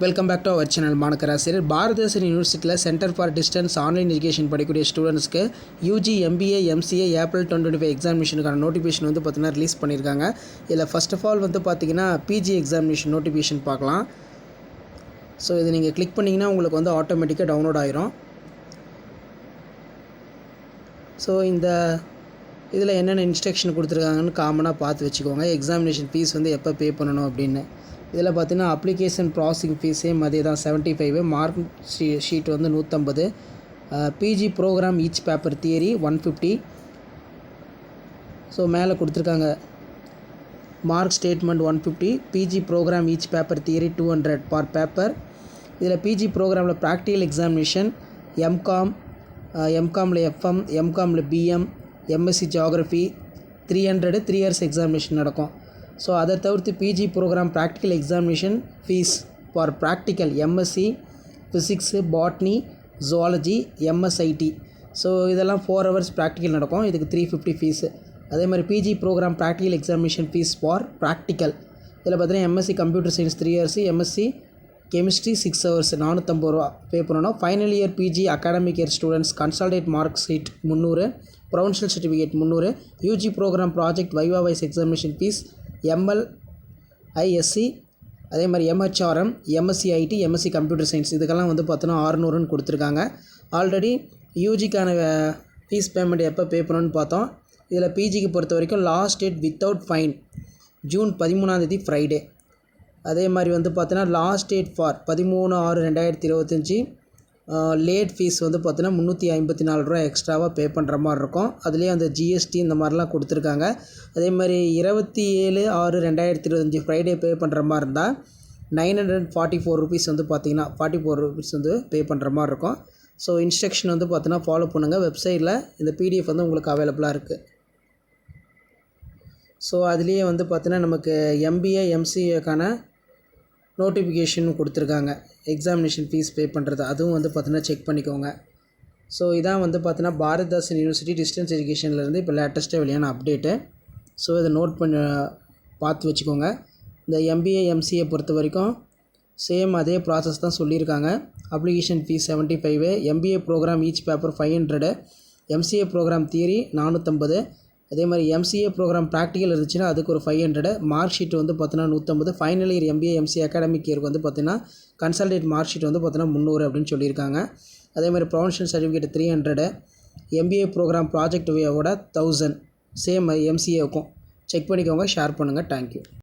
Welcome back to our channel. மாணக்கராசிரியர் பாரதிதாசன் யூனிவர்சிட்டியில் centre for distance online education படிக்கக்கூடிய ஸ்டூடெண்ட்ஸ்க்கு யூஜி எம்பிஏ எம்சிஏ ஏப்ரல் 2025 எக்ஸாமினேஷனுக்கான நோட்டிஃபிகேஷன் வந்து பார்த்தீங்கன்னா ரிலீஸ் பண்ணியிருக்காங்க. இதில் ஃபர்ஸ்ட் ஆஃப் ஆல் வந்து பார்த்தீங்கன்னா பிஜி எக்ஸாமினேஷன் நோட்டிஃபிகேஷன் பார்க்கலாம். ஸோ இது நீங்கள் கிளிக் பண்ணிங்கன்னா உங்களுக்கு வந்து ஆட்டோமேட்டிக்காக டவுன்லோட் ஆயிரும். ஸோ இந்த இதில் என்னென்ன இன்ஸ்ட்ரக்ஷன் கொடுத்துருக்காங்கன்னு காமனாக பார்த்து வச்சுக்கோங்க. எக்ஸாமினேஷன் ஃபீஸ் வந்து எப்போ பே பண்ணணும் அப்படின்னு. இதில் பார்த்தீங்கன்னா அப்ளிகேஷன் ப்ராசஸிங் ஃபீஸே அதே தான் 75, மார்க் ஷீட் வந்து 150, PG programme each paper theory 150. So மேலே கொடுத்துருக்காங்க mark statement 150, PG programme each paper theory 200 per paper. இதில் பிஜி ப்ரோக்ராமில் ப்ராக்டிக்கல் எக்ஸாமினேஷன் எம்காமில் எஃப்எம், எம்காமில் PM, MSc geography 300 3 years examination நடக்கும். ஸோ அதை தவிர்த்து PG programme practical examination fees for practical MSc physics, botany, zoology, MSIT. So இதெல்லாம் 4 hours practical நடக்கும். இதுக்கு 350 ஃபீஸு. அதே மாதிரி PG programme practical examination fees for practical இதில் பார்த்தீங்கன்னா MSc computer science 3 years, MSc chemistry 6 hours 450 ரூபா பே பண்ணணும். Final year PG academic year students consolidated mark sheet 300, provincial certificate 300, UG programme project viva voce examination fees MLISc, அதே மாதிரி MHRM, MSc IT, MSc computer science இதுக்கெல்லாம் வந்து பார்த்தோன்னா 600ன்னு கொடுத்துருக்காங்க. Already யூஜிக்கான fees payment எப்போ பே பண்ணணும்னு பார்த்தோம். இதில் பிஜிக்கு பொறுத்த வரைக்கும் last date without fine June 13 Friday. அதே மாதிரி வந்து பார்த்தோன்னா last date for 13/6/2025. Late fees வந்து பார்த்தீங்கன்னா 354 ரூபா எக்ஸ்ட்ராவாக பே பண்ணுற மாதிரி இருக்கும். அதுலேயே அந்த ஜிஎஸ்டி இந்த மாதிரிலாம் கொடுத்துருக்காங்க. அதே மாதிரி 27/6/2025 ஃப்ரைடே பே பண்ணுற மாதிரி இருந்தால் 944 ருபீஸ் வந்து பார்த்தீங்கன்னா 44 ருபீஸ் வந்து பே பண்ணுற மாதிரி இருக்கும். ஸோ இன்ஸ்ட்ரக்ஷன் வந்து பார்த்தீங்கன்னா ஃபாலோ பண்ணுங்கள். வெப்சைட்டில் இந்த பிடிஎஃப் வந்து உங்களுக்கு அவைலபிளாக இருக்குது. ஸோ அதுலேயே வந்து பார்த்தீங்கன்னா நமக்கு எம்பிஏ எம்சிஏக்கான நோட்டிஃபிகேஷன் கொடுத்துருக்காங்க. எக்ஸாமினேஷன் ஃபீஸ் பே பண்ணுறது அதுவும் வந்து பார்த்தீங்கன்னா செக் பண்ணிக்கோங்க. ஸோ இதான் வந்து பார்த்தீங்கன்னா பாரதிதாசன் யூனிவர்சிட்டி டிஸ்டன்ஸ் எஜுகேஷன்லேருந்து இப்போ லேட்டஸ்ட்டாக வெளியான அப்டேட்டு. ஸோ இதை நோட் பண்ணி பார்த்து வச்சுக்கோங்க. இந்த எம்பிஏ எம்சிஏ பொறுத்த வரைக்கும் சேம் அதே ப்ராசஸ் தான் சொல்லியிருக்காங்க. Application fee 75, MBA program each paper 500, MCA program theory 450, அதே மாதிரி எம்சிஏ ப்ரோக்ராம் ப்ராக்டிக்கல் இருந்துச்சுன்னா அதுக்கு ஒரு 500, மார்க் ஷீட் வந்து பார்த்தீங்கன்னா 150, final year MBA MCA academic இயருக்கு வந்து பார்த்தீங்கன்னா கன்சல்டேட் மார்க் ஷீட் வந்து பார்த்தீங்கன்னா 300 அப்படின்னு சொல்லியிருக்காங்க. அதே மாதிரி provincial certificate 300, MBA programme project வியோட 1000 சேம் எம்சிஏவுக்கும் செக் பண்ணிக்கோங்க. ஷேர் பண்ணுங்கள். தேங்க்யூ.